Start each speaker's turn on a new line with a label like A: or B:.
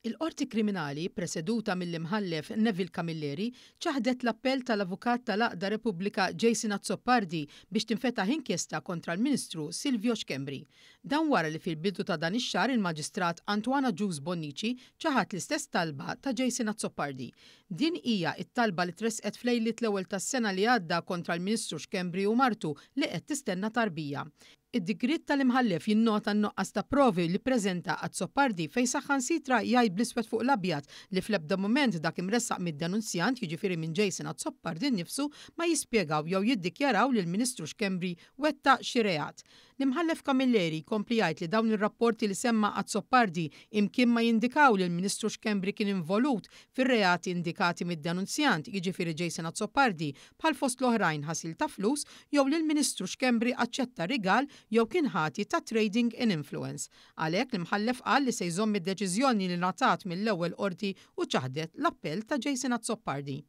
A: Il-Qorti Kriminali, preseduta mill-imħallef Neville Camilleri, ċaħdet l-appell tal-Avukat tal-Aqda Repubblika Jason Azzopardi biex tinfetaħ inkjesta kontra l-Ministru Silvio Xkembri. Dan wara li fil-bidu ta' dan ix-xahar il-Maġistrat Antoana Gius Bonnici ċaħat l-istess talba ta' Jason Azzopardi. Din hija t-talba li tresqet f'lejlit l-ewwel tas-sena li għadda kontra l-Ministru Xkembri u martu li qed tistenna tarbija. Id-digritt tal-imħallef jinnota n-noqqas ta' provi li preżenta Azzopardi fejn saħansitra jgħid bl-iswed fuq l-abjad li fl-ebda mument dak imressaq mid-denunzjant jiġifieri minn Jason Azzopardi nnifsu ma jispjegaw jew jiddikjaraw li l-Ministru Xkembri wettaq xi reat. L-imħallef Camilleri kompli jgħid li dawn ir-rapporti li semma Azzopardi imkien ma jindikaw li l-Ministru Xkembri kien involut fir-reati indikati mid-denunzjant jiġifieri Jason Azzopardi bħal fost l-oħrajn ħasil ta' flus jew li l-Ministru Xkembri aċċetta rigal jew kien ħati ta' trading in influence. Għalhekk l-imħallef qal li se jżomm id-deċiżjoni li ngħatat mill-ewwel qorti u ċaħdet l-appell ta' Jason Azzopardi.